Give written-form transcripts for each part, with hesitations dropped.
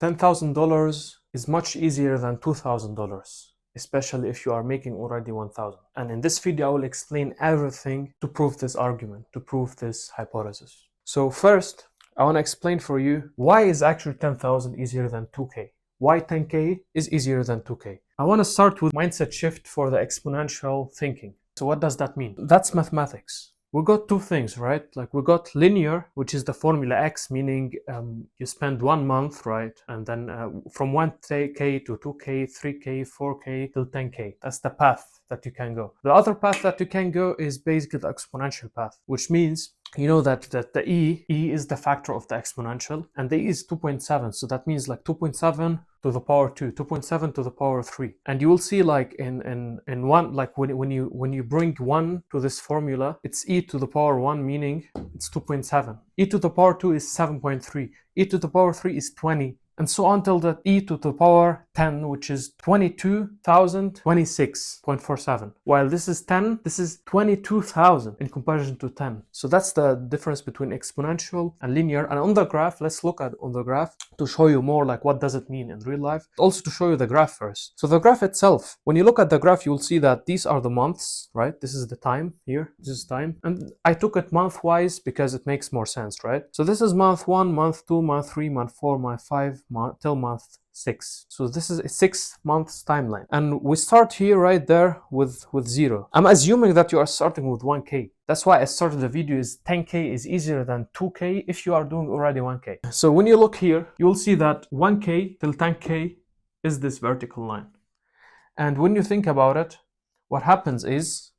$10,000 is much easier than $2,000, especially if you are making already 1,000. And in this video, I will explain everything to prove this argument, to prove this hypothesis. So first, I want to explain for you why is actually 10,000 easier than 2K. Why 10K is easier than 2K. I want to start with mindset shift for the exponential thinking. So what does that mean? That's mathematics. We got two things, right? Like we got linear, which is the formula X, meaning you spend 1 month, right? And then from 1K to 2K, 3K, 4K till 10K. That's the path that you can go. The other path that you can go is basically the exponential path, which means you know that the E is the factor of the exponential, and the E is 2.7. So that means like 2.7 to the power 2, 2.7 to the power 3. And you will see like in one, like when you bring 1 to this formula, it's E to the power 1, meaning it's 2.7. E to the power 2 is 7.3. E to the power 3 is 20. And so on till the E to the power 10, which is 22,026.47. While this is 10, this is 22,000 in comparison to 10. So that's the difference between exponential and linear. And on the graph, let's look at on the graph to show you more like what does it mean in real life. Also to show you the graph first. So the graph itself, when you look at the graph, you will see that these are the months, right? This is the time here, this is time. And I took it month-wise because it makes more sense, right? So this is month 1, month 2, month 3, month 4, month 5, till month 6. So this is a 6 months timeline. And we start here right there with 0. I'm assuming that you are starting with 1K. That's why I started the video is 10K is easier than 2K if you are doing already 1K. So when you look here, you will see that 1K till 10K is this vertical line. And when you think about it, what happens is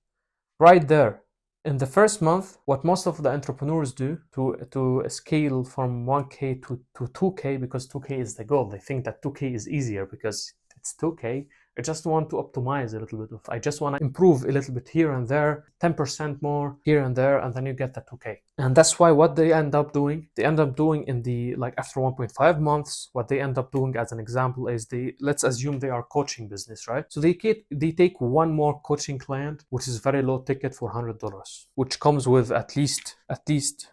right there, in the first month, what most of the entrepreneurs do to scale from 1K to 2K, because 2K is the goal. They think that 2K is easier because it's 2K. I just want to optimize a little bit I just want to improve a little bit here and there, 10% more here and there, and then you get the 2K. And that's why what they end up doing in the, like after 1.5 months, what they end up doing as an example is let's assume they are coaching business, right? So they take one more coaching client, which is very low ticket for $100, which comes with at least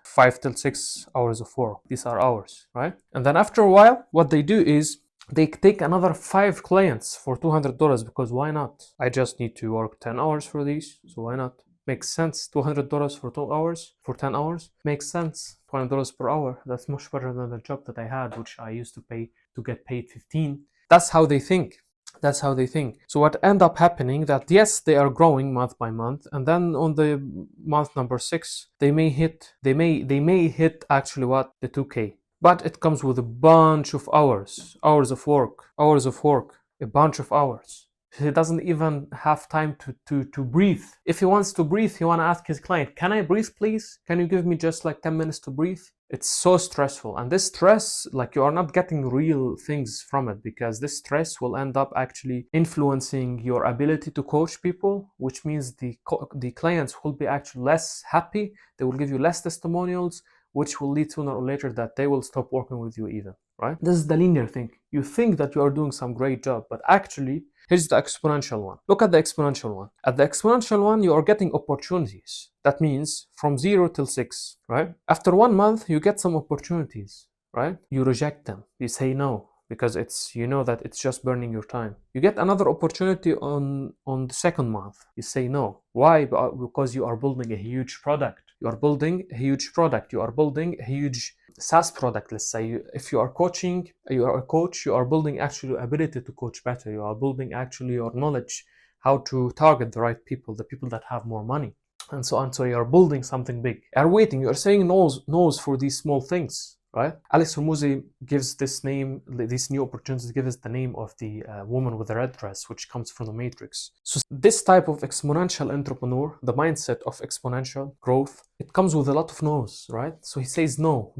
5 till 6 hours of work. These are hours, right? And then after a while, what they do is they take another 5 clients for $200 because why not? I just need to work 10 hours for these, so why not? Makes sense. $200 for 2 hours, for 10 hours, makes sense. $20 per hour. That's much better than the job that I had, which I used to get paid 15. That's how they think. That's how they think. So what end up happening that yes, they are growing month by month, and then on the month number 6, they may hit actually what? The 2K. But it comes with a bunch of hours of work, a bunch of hours. He doesn't even have time to breathe. If he wants to breathe, he want to ask his client, can I breathe please? Can you give me just like 10 minutes to breathe? It's so stressful. And this stress, like you are not getting real things from it because this stress will end up actually influencing your ability to coach people, which means the clients will be actually less happy. They will give you less testimonials, which will lead sooner or later that they will stop working with you even, right? This is the linear thing. You think that you are doing some great job, but actually, here's the exponential one. Look at the exponential one. At the exponential one, you are getting opportunities. That means from 0 till 6, right? After 1 month, you get some opportunities, right? You reject them. You say no because you know that it's just burning your time. You get another opportunity on the second month. You say no. Why? Because you are building a huge product. You are building a huge product. You are building a huge SaaS product. Let's say if you are coaching, you are a coach, you are building actually your ability to coach better. You are building actually your knowledge, how to target the right people, the people that have more money, and so on. So you are building something big. You are waiting. You are saying no's for these small things, right? Alex Hormozi gives this name, these new opportunities, gives the name of the woman with the red dress, which comes from the Matrix. So this type of exponential entrepreneur, the mindset of exponential growth, it comes with a lot of no's, right? So he says no,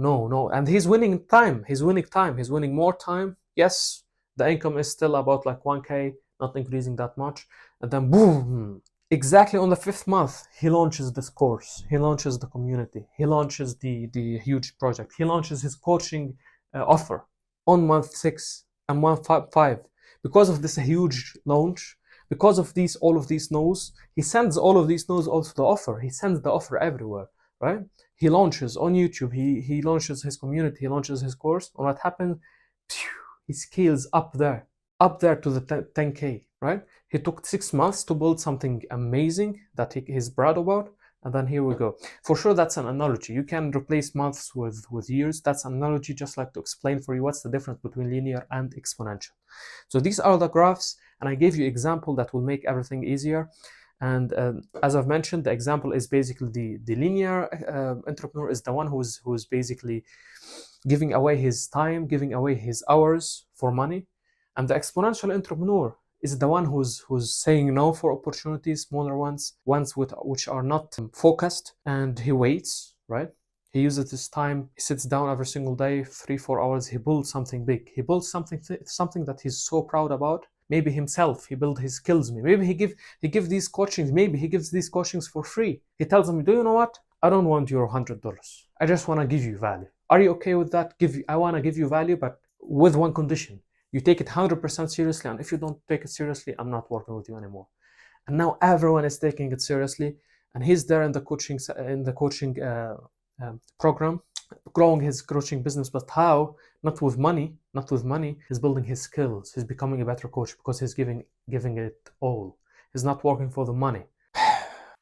and he's winning time. He's winning more time. Yes, the income is still about like 1K, not increasing that much. And then boom, exactly on the 5th month, he launches this course, he launches the community, he launches the huge project, he launches his coaching offer on month 6 and month 5. Because of this huge launch, because of all of these no's, he sends all of these no's also the offer. He sends the offer everywhere, right? He launches on YouTube, he launches his community, he launches his course, and what happens? he scales up there to the 10K, right? He took 6 months to build something amazing that he's proud about. And then here we go. For sure, that's an analogy. You can replace months with years. That's an analogy, just like to explain for you what's the difference between linear and exponential. So these are the graphs, and I gave you example that will make everything easier. And as I've mentioned, the example is basically the linear entrepreneur is the one who's basically giving away his time, giving away his hours for money. And the exponential entrepreneur is the one who's saying no for opportunities, smaller ones which are not focused, and he waits, right? He uses his time, he sits down every single day, 3-4 hours, he builds something big. He builds something that he's so proud about. Maybe himself, he built his skills. Maybe he give these coachings, maybe he gives these coachings for free. He tells them, do you know what? I don't want your $100. I just want to give you value. Are you okay with that? I want to give you value, but with one condition. You take it 100% seriously, and if you don't take it seriously, I'm not working with you anymore. And now everyone is taking it seriously, and he's there in the coaching program, growing his coaching business. But how? Not with money. He's building his skills. He's becoming a better coach because he's giving it all. He's not working for the money.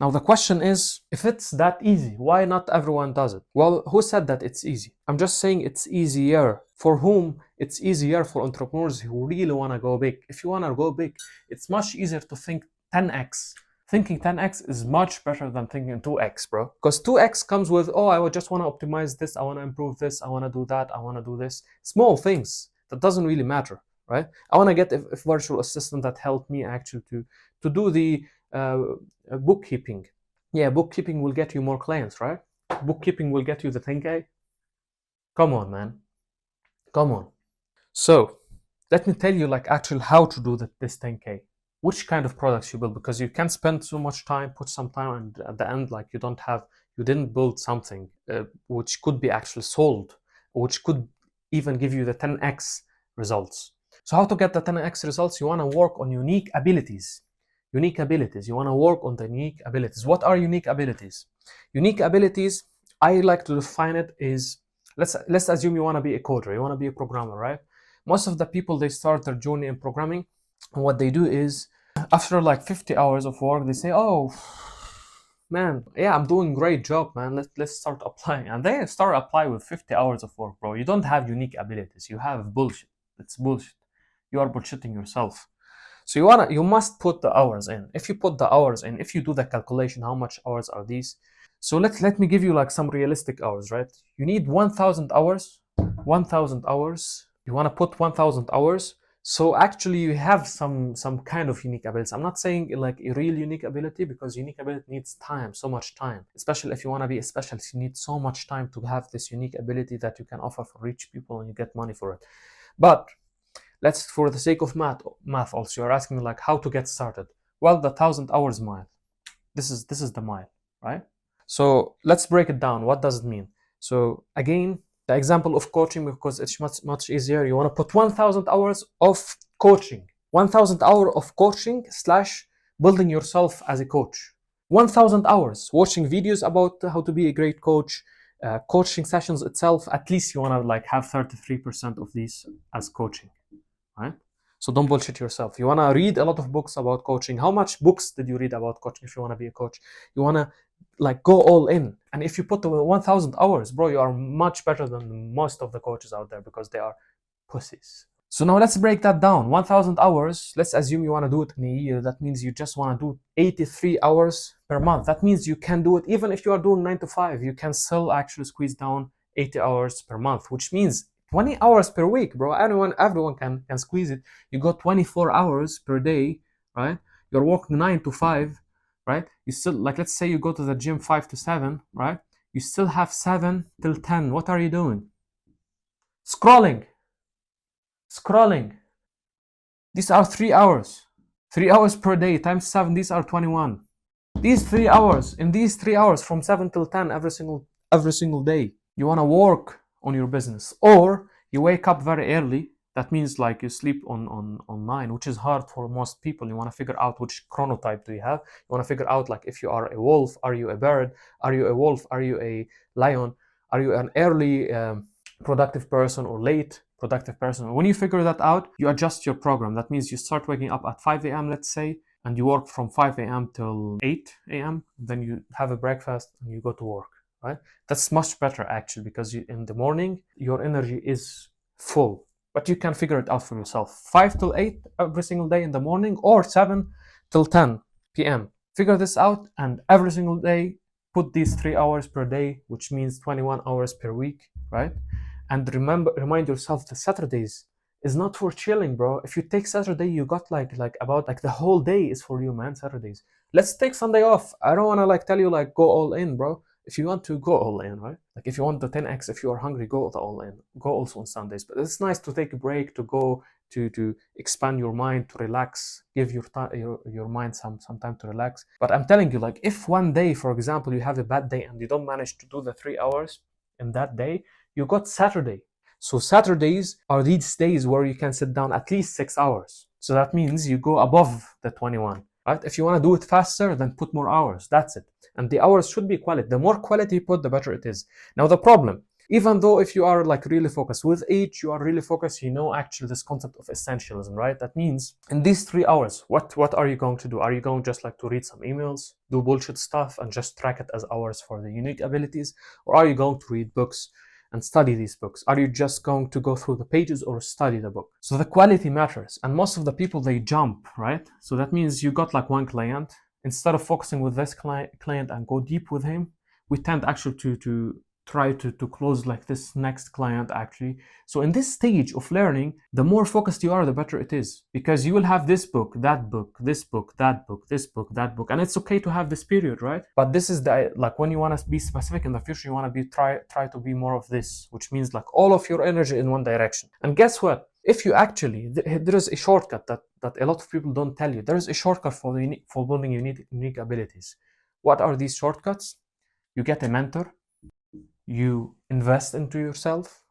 Now the question is, if it's that easy, why not everyone does it? Well, who said that it's easy? I'm just saying it's easier. For whom? It's easier for entrepreneurs who really want to go big. If you want to go big, it's much easier to think 10x. Thinking 10x is much better than thinking 2x, bro. Because 2x comes with, oh, I just want to optimize this, I want to improve this, I want to do that, I want to do this. Small things that doesn't really matter, right? I want to get a virtual assistant that helped me actually to do the bookkeeping. Yeah, bookkeeping will get you more clients, right? Bookkeeping will get you the 10K. Come on, man. Come on. So let me tell you like actually how to do this 10K. Which kind of products you build, because you can't spend so much time, put some time, and at the end like you didn't build something which could be actually sold, which could even give you the 10x results. So how to get the 10x results? You want to work on unique abilities. You want to work on the unique abilities. What are unique abilities? Unique abilities, I like to define it is, let's assume you want to be a coder, you want to be a programmer, right? Most of the people, they start their journey in programming, and what they do is, after like 50 hours of work, they say, oh man, yeah, I'm doing great job, man, let's start applying. And they start applying with 50 hours of work. Bro, you don't have unique abilities, you have bullshit. It's bullshit. You are bullshitting yourself. So you must put the hours in. If you put the hours in, if you do the calculation, how much hours are these? So let me give you like some realistic hours, right? You need 1,000 hours. 1,000 hours. You want to put 1,000 hours. So actually you have some kind of unique abilities. I'm not saying like a real unique ability, because unique ability needs time, so much time. Especially if you want to be a specialist, you need so much time to have this unique ability that you can offer for rich people and you get money for it. But let's, for the sake of math also, you're asking me like how to get started. Well, the 1,000 hours mile. This is the mile, right? So let's break it down. What does it mean? So again, the example of coaching, because it's much easier. You want to put 1,000 hours of coaching. 1,000 hours of coaching / building yourself as a coach. 1,000 hours watching videos about how to be a great coach. Coaching sessions itself, at least you want to like have 33% of these as coaching. Right? So don't bullshit yourself. You want to read a lot of books about coaching. How much books did you read about coaching if you want to be a coach? You want to like go all in. And if you put the 1,000 hours, bro, you are much better than most of the coaches out there, because they are pussies. So now let's break that down. 1,000 hours, let's assume you want to do it in a year. That means you just want to do 83 hours per month. That means you can do it even if you are doing 9 to 5. You can still actually squeeze down 80 hours per month, which means 20 hours per week, bro. Everyone can squeeze it. You got 24 hours per day, right? You're working 9 to 5, right? You still, like, let's say you go to the gym 5 to 7, right? You still have 7 till 10. What are you doing? Scrolling. These are 3 hours. 3 hours per day times 7. These are 21. These 3 hours, in these 3 hours from 7 till 10 every single day, you want to work on your business. Or you wake up very early. That means like you sleep on 9, which is hard for most people. You want to figure out which chronotype do you have. You want to figure out like if you are a wolf, are you a bird? Are you a wolf? Are you a lion? Are you an early productive person or late productive person. When you figure that out, you adjust your program. That means you start waking up at 5 a.m., let's say, and you work from 5 a.m. till 8 a.m. Then you have a breakfast and you go to work, right? That's much better actually, because in the morning, your energy is full. But you can figure it out for yourself. 5 till 8 every single day in the morning, or 7 till 10 p.m. Figure this out, and every single day, put these 3 hours per day, which means 21 hours per week, right? And remind yourself that Saturdays is not for chilling, bro. If you take Saturday, you got like the whole day is for you, man. Saturdays. Let's take Sunday off. I don't wanna tell you go all in, bro. If you want to, go all in, right? Like if you want the 10x, if you are hungry, go all in. Go also on Sundays. But it's nice to take a break, to go to expand your mind, to relax, give your mind some time to relax. But I'm telling you, if one day, for example, you have a bad day and you don't manage to do the 3 hours in that day, you got Saturday. So Saturdays are these days where you can sit down at least 6 hours. So that means you go above the 21. Right? If you want to do it faster, then put more hours. That's it. And the hours should be quality. The more quality you put, the better it is. Now the problem, even though if you are really focused, with age, you are really focused, actually this concept of essentialism, right? That means in these 3 hours, what are you going to do? Are you going just to read some emails, do bullshit stuff, and just track it as hours for the unique abilities? Or are you going to read books and study these books? Are you just going to go through the pages or study the book? So the quality matters. And most of the people, they jump, right? So that means you got one client. Instead of focusing with this client and go deep with him, we tend actually to try to close this next client actually. So in this stage of learning, the more focused you are, the better it is, because you will have this book, that book, this book, that book, this book, that book, and it's okay to have this period, right? But this is the when you want to be specific in the future, you want to be try to be more of this, which means all of your energy in one direction. And guess what? If you actually, there is a shortcut that a lot of people don't tell you. There is a shortcut for building unique abilities. What are these shortcuts? You get a mentor. You invest into yourself.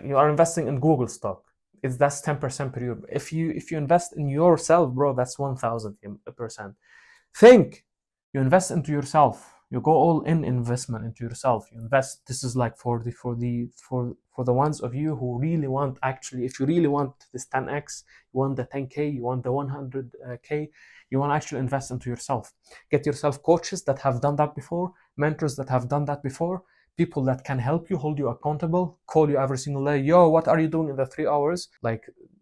You are investing in Google stock. That's 10% per year. If you invest in yourself, bro, that's 1000%. Think. You invest into yourself. You go all in investment into yourself. You invest. This is for the ones of you who really want, actually, if you really want this 10x, you want the 10k, you want the 100k, you want to actually invest into yourself. Get yourself coaches that have done that before, mentors that have done that before, people that can help you, hold you accountable, call you every single day. Yo, what are you doing in the 3 hours?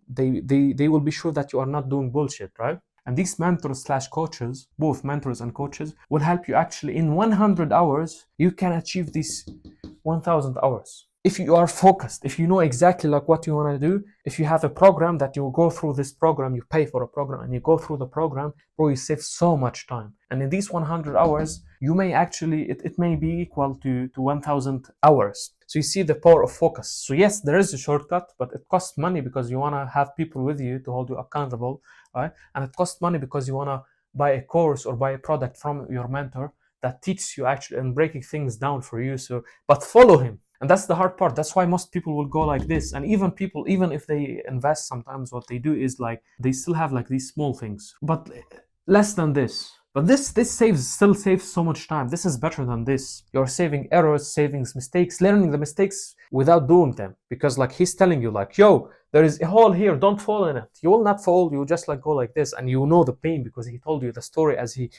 They will be sure that you are not doing bullshit, right? And these mentors / coaches, both mentors and coaches, will help you actually in 100 hours, you can achieve these 1000 hours. If you are focused, if you know exactly what you want to do, if you have a program that you go through this program, you pay for a program and you go through the program, bro, you save so much time. And in these 100 hours, you may actually, it may be equal to 1000 hours. So you see the power of focus. So yes, there is a shortcut, but it costs money because you want to have people with you to hold you accountable, right? And it costs money because you want to buy a course or buy a product from your mentor that teaches you actually and breaking things down for you. So, but follow him. And that's the hard part. That's why most people will go like this. And even if they invest, sometimes what they do is they still have these small things, but less than this. But this still saves so much time. This is better than this. You're saving errors, saving mistakes, learning the mistakes without doing them. Because he's telling you yo, there is a hole here, don't fall in it. You will not fall, you just go like this, and you know the pain because he told you the story as he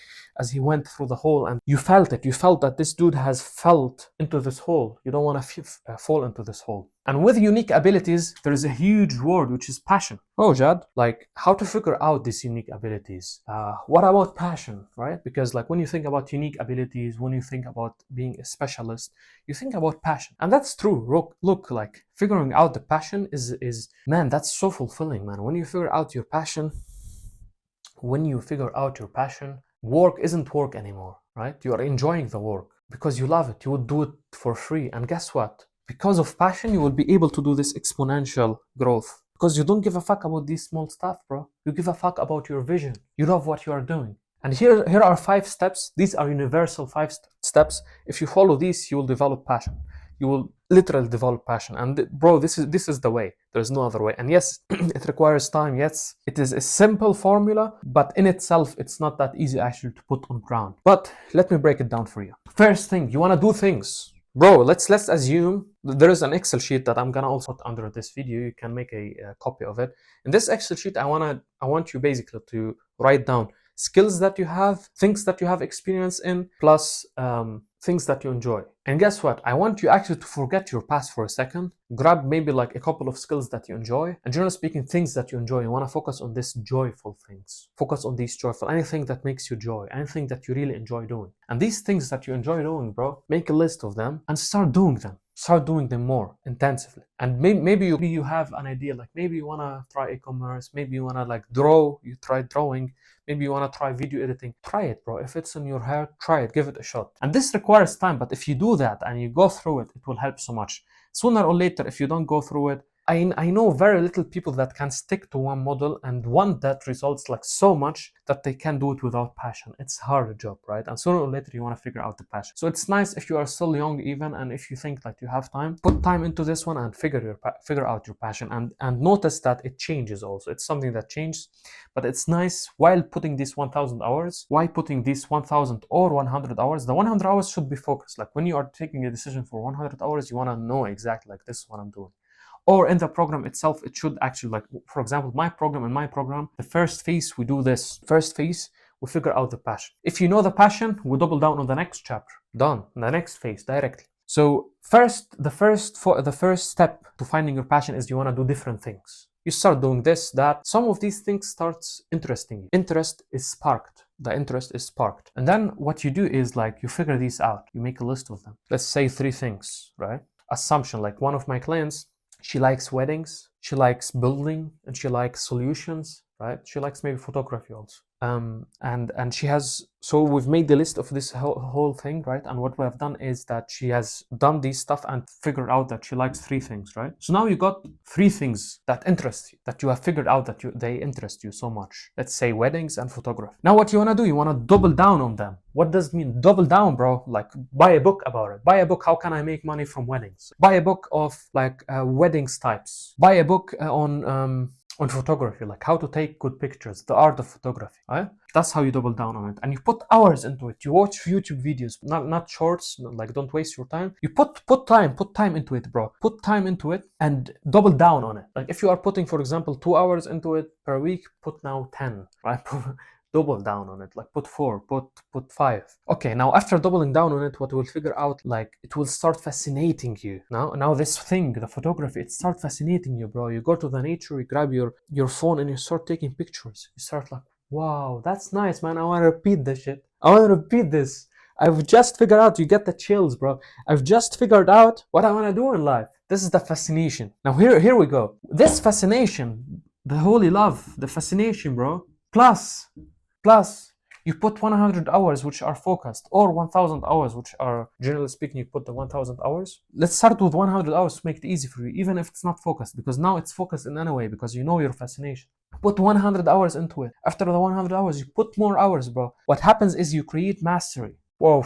went through the hole, and you felt it. You felt that this dude has felt into this hole. You don't want to fall into this hole. And with unique abilities, there is a huge word, which is passion. Oh, Jad, how to figure out these unique abilities? What about passion, right? Because when you think about unique abilities, when you think about being a specialist, you think about passion. And that's true. Look, figuring out the passion is man, that's so fulfilling, man. When you figure out your passion, work isn't work anymore, right? You are enjoying the work because you love it. You would do it for free. And guess what? Because of passion, you will be able to do this exponential growth. Because you don't give a fuck about these small stuff, bro. You give a fuck about your vision. You love what you are doing. And here are 5 steps. These are universal 5 steps. If you follow these, you will develop passion. You will literally develop passion. And bro, this is the way. There's no other way. And yes, it requires time. Yes, it is a simple formula, but in itself, it's not that easy actually to put on ground. But let me break it down for you. First thing, you want to do things. Bro, let's assume there is an Excel sheet that I'm gonna also put under this video. You can make a copy of it. In this Excel sheet, I want you basically to write down skills that you have, things that you have experience in, plus things that you enjoy. And guess what? I want you actually to forget your past for a second. Grab maybe like a couple of skills that you enjoy, and generally speaking, things that you enjoy. You want to focus on this joyful things. Focus on these joyful, anything that makes you joy, anything that you really enjoy doing. And these things that you enjoy doing, bro, make a list of them and start doing them. Start doing them more intensively. And maybe you have an idea, like maybe you want to try e-commerce, maybe you want to like draw, you try drawing, maybe you want to try video editing. Try it, bro. If it's in your heart, try it, give it a shot. And this requires time, but if you do that and you go through it, it will help so much. Sooner or later, if you don't go through it, I know very little people that can stick to one model and one that results like so much that they can do it without passion. It's a hard job, right? And sooner or later you want to figure out the passion. So it's nice if you are still young even, and if you think that you have time, put time into this one and figure out your passion, and notice that it changes also. It's something that changes, but it's nice while putting these 1,000 hours, why putting these 1,000 or 100 hours, the 100 hours should be focused. Like when you are taking a decision for 100 hours, you want to know exactly like this is what I'm doing. Or in the program itself, it should actually, like, for example, in my program, the first phase, we do this. First phase, we figure out the passion. If you know the passion, we double down on the next chapter. Done. The next phase, directly. So the first step to finding your passion is you want to do different things. You start doing this, that. Some of these things starts interesting you. Interest is sparked. The interest is sparked. And then what you do is like you figure these out. You make a list of them. Let's say 3 things, right? Assumption, like one of my clients, she likes weddings, she likes building, and she likes solutions, right? She likes maybe photography also. And she has, so we've made the list of this whole thing, right? And what we have done is that she has done these stuff and figured out that she likes 3 things, right? So now you got 3 things that interest you, that you have figured out that they interest you so much. Let's say weddings and photography. Now what you want to do, you want to double down on them. What does it mean double down, bro? Like buy a book about it. Buy a book, how can I make money from weddings? Buy a book of like weddings types. Buy a book on photography, like how to take good pictures, the art of photography, right? That's how you double down on it. And you put hours into it. You watch YouTube videos, not shorts, like don't waste your time. You put time into it, bro. Put time into it and double down on it. Like if you are putting, for example, 2 hours into it per week, put now 10, right? Double down on it, like put 4, put 5. Okay, now after doubling down on it, what we'll figure out, like it will start fascinating you. Now this thing, the photography, it starts fascinating you, bro. You go to the nature, you grab your phone and you start taking pictures. You start like, wow, that's nice, man. I want to repeat this shit. I want to repeat this. I've just figured out, you get the chills, bro. I've just figured out what I want to do in life. This is the fascination. Now here we go. This fascination, the holy love, the fascination, bro. Plus, you put 100 hours which are focused, or 1,000 hours which are, generally speaking, you put the 1,000 hours. Let's start with 100 hours to make it easy for you, even if it's not focused, because now it's focused in any way, because you know your fascination. Put 100 hours into it. After the 100 hours, you put more hours, bro. What happens is you create mastery. Whoa,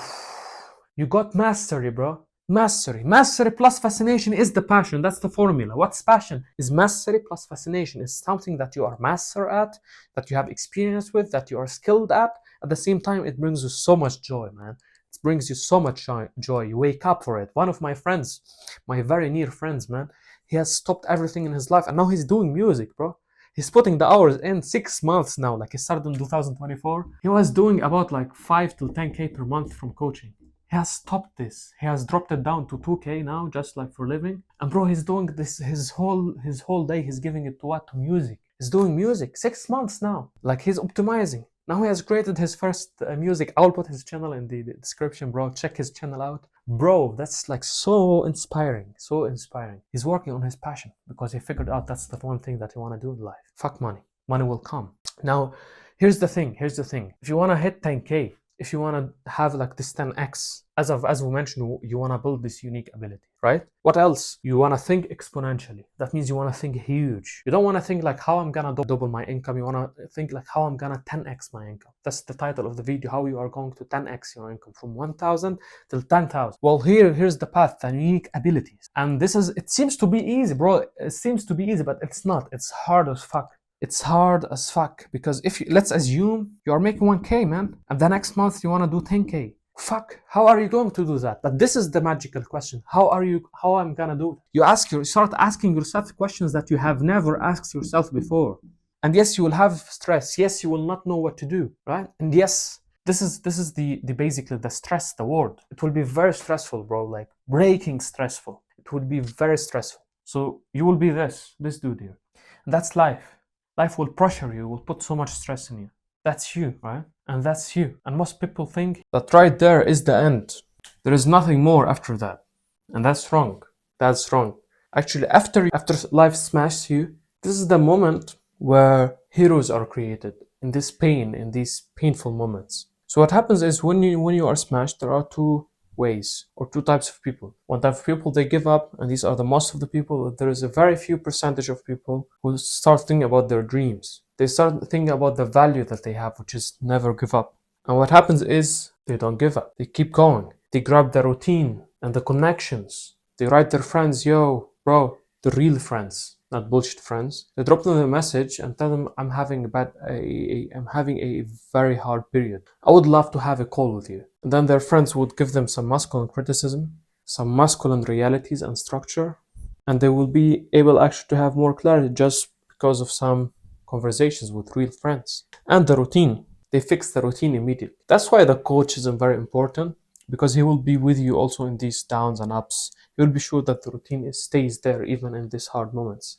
you got mastery, bro. Mastery plus fascination is the passion. That's the formula. What's passion? Is mastery plus fascination. It's something that you are master at, that you have experience with, that you are skilled at. At the same time, it brings you so much joy, man. It brings you so much joy. You wake up for it. One of my friends, my very near friends, man, he has stopped everything in his life and now he's doing music, bro. He's putting the hours in 6 months now. Like he started in 2024. He was doing about like 5 to 10K per month from coaching. He has stopped this. He has dropped it down to 2K now, just like for living. And bro, he's doing this his whole day. He's giving it to what? To music. He's doing music 6 months now. Like he's optimizing. Now he has created his first music. I'll put his channel in the description, bro. Check his channel out. Bro, that's like so inspiring. So inspiring. He's working on his passion because he figured out that's the one thing that he want to do in life. Fuck money. Money will come. Now, here's the thing. If you want to hit 10K, if you want to have like this 10x, as we mentioned, you want to build this unique ability, right? What else? You want to think exponentially. That means you want to think huge. You don't want to think like how I'm gonna double my income. You want to think like how I'm gonna 10x my income. That's the title of the video, how you are going to 10x your income from 1,000 till 10,000. Well, here's the path, the unique abilities. And it seems to be easy, bro. It seems to be easy, but it's not. It's hard as fuck. It's hard as fuck because let's assume you are making 1K, man, and the next month you want to do 10K. Fuck, how are you going to do that? But this is the magical question. How I'm gonna do it? You start asking yourself questions that you have never asked yourself before. And yes, you will have stress. Yes, you will not know what to do, right? And yes, this is the basically the stress, the word. It will be very stressful, bro, like breaking stressful. It will be very stressful. So you will be this dude here. And that's life. Life will pressure you, will put so much stress in you. That's you, right? And that's you. And most people think that right there is the end. There is nothing more after that. And that's wrong. That's wrong. Actually, after life smashes you, this is the moment where heroes are created in this pain, in these painful moments. So what happens is when you are smashed, there are two ways or two types of people. One type of people, they give up, and these are the most of the people. There is a very few percentage of people who start thinking about their dreams. They start thinking about the value that they have, which is never give up. And what happens is they don't give up. They keep going. They grab the routine and the connections. They write their friends, yo, bro, the real friends, not bullshit friends. They drop them a message and tell them I'm having a very hard period. I would love to have a call with you. And then their friends would give them some masculine criticism, some masculine realities and structure, and they will be able actually to have more clarity just because of some conversations with real friends. And the routine. They fix the routine immediately. That's why the coach is very important, because he will be with you also in these downs and ups. You'll be sure that the routine stays there even in these hard moments.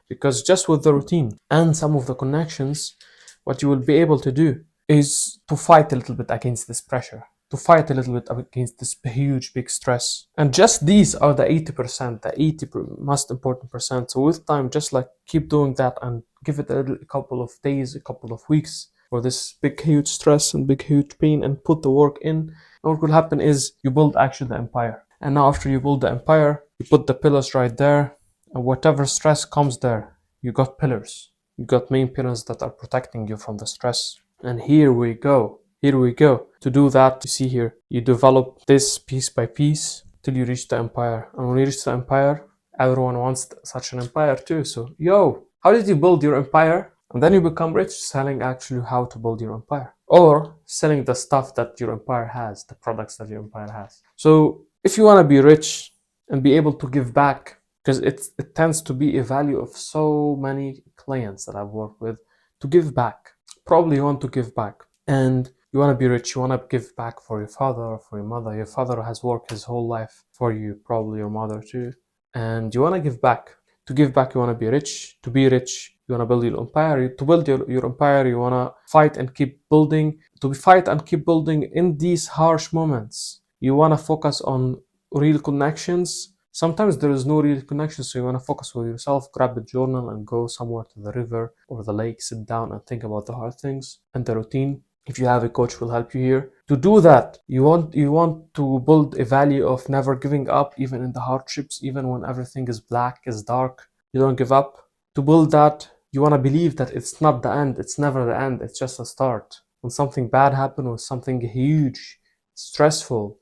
Because just with the routine and some of the connections, what you will be able to do is to fight a little bit against this pressure, to fight a little bit against this huge, big stress. And just these are the 80%, the 80 most important percent. So with time, just like keep doing that and give it a couple of days, a couple of weeks for this big, huge stress and big, huge pain, and put the work in. And what will happen is you build actually the empire. And now after you build the empire, you put the pillars right there, and whatever stress comes there, you got pillars. You got main pillars that are protecting you from the stress. And here we go. Here we go. To do that, you see here, you develop this piece by piece till you reach the empire. And when you reach the empire, everyone wants such an empire too. So, yo, how did you build your empire? And then you become rich selling actually how to build your empire, or selling the stuff that your empire has, the products that your empire has. So if you want to be rich and be able to give back, because it tends to be a value of so many clients that I've worked with, to give back. Probably you want to give back, and you want to be rich. You want to give back for your father or for your mother. Your father has worked his whole life for you, probably your mother too, and you want to give back. To give back, you want to be rich. To be rich, you want to build your empire. To build your empire, you want to fight and keep building. To fight and keep building in these harsh moments, you want to focus on real connections. Sometimes there is no real connection, so you want to focus with yourself, grab a journal and go somewhere to the river or the lake, sit down and think about the hard things and the routine. If you have a coach, will help you here. To do that, you want to build a value of never giving up, even in the hardships, even when everything is black, is dark. You don't give up. To build that, you want to believe that it's not the end. It's never the end. It's just a start. When something bad happens, when something huge, stressful,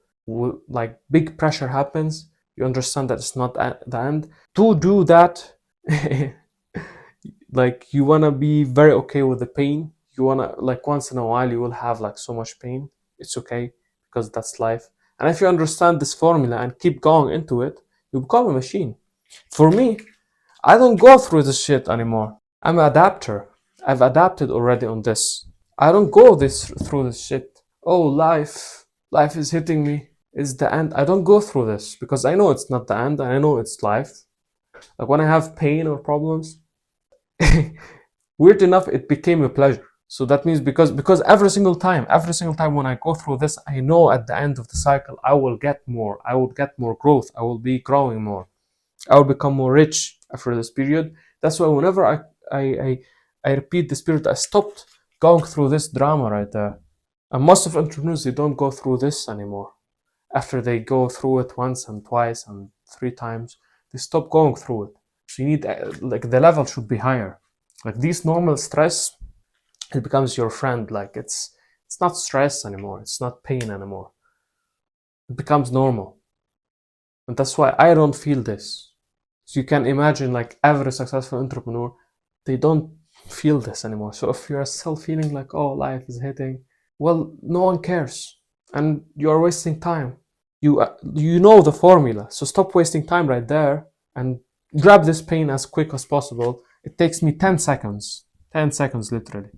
like big pressure happens, you understand that it's not the end. To do that, like you want to be very okay with the pain. You want to, like, once in a while you will have like so much pain. It's okay, because that's life. And if you understand this formula and keep going into it, you become a machine. For me, I don't go through this shit anymore. I'm an adapter. I've adapted already on this. I don't go through this shit. Oh, life is hitting me. It's the end. I don't go through this because I know it's not the end. I know it's life. Like when I have pain or problems, weird enough, it became a pleasure. So that means because every single time when I go through this, I know at the end of the cycle I will get more. I will get more growth. I will be growing more. I will become more rich after this period. That's why whenever I repeat this period, I stopped going through this drama right there. And most of entrepreneurs, they don't go through this anymore. After they go through it once and twice and 3 times, they stop going through it. So you need, like, the level should be higher. Like this normal stress, it becomes your friend. Like it's not stress anymore. It's not pain anymore. It becomes normal. And that's why I don't feel this. So you can imagine, like, every successful entrepreneur, they don't feel this anymore. So if you're still feeling like, oh, life is hitting, well, no one cares. and you are wasting time. You know the formula, so stop wasting time right there and grab this pain as quick as possible. It takes me 10 seconds, 10 seconds literally,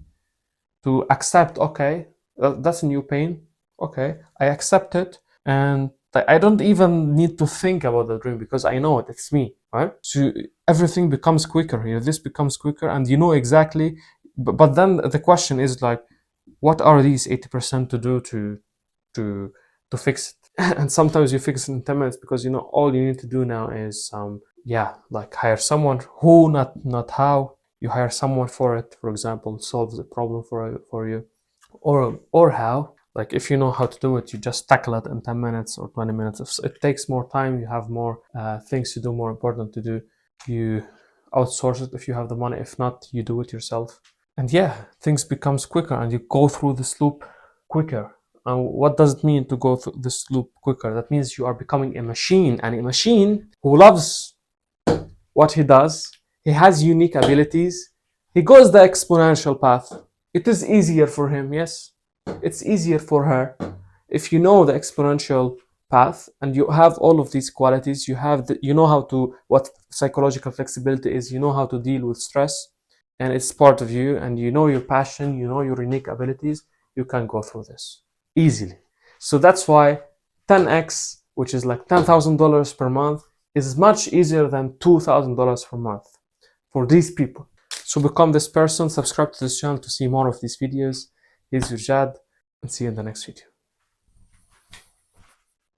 to accept, okay, that's a new pain. Okay, I accept it, and I don't even need to think about the dream because I know it, it's me, right? So everything becomes quicker here. This becomes quicker, and you know exactly. But then the question is like, what are these 80% to do to to fix it? And sometimes you fix it in 10 minutes because you know all you need to do now is like hire someone who, not how. You hire someone for it, for example, solves the problem for you, or how. Like if you know how to do it, you just tackle it in 10 minutes or 20 minutes. If it takes more time, you have more things to do, more important to do, you outsource it if you have the money. If not, you do it yourself. And yeah, things becomes quicker and you go through this loop quicker. And what does it mean to go through this loop quicker? That means you are becoming a machine, and a machine who loves what he does. He has unique abilities. He goes the exponential path. It is easier for him, yes. It's easier for her. If you know the exponential path and you have all of these qualities, you know how to, what psychological flexibility is, you know how to deal with stress, and it's part of you, and you know your passion, you know your unique abilities, you can go through this easily. So that's why 10x, which is like $10,000 per month, is much easier than $2,000 per month for these people. So become this person, subscribe to this channel to see more of these videos. Here's your Jad, and see you in the next video.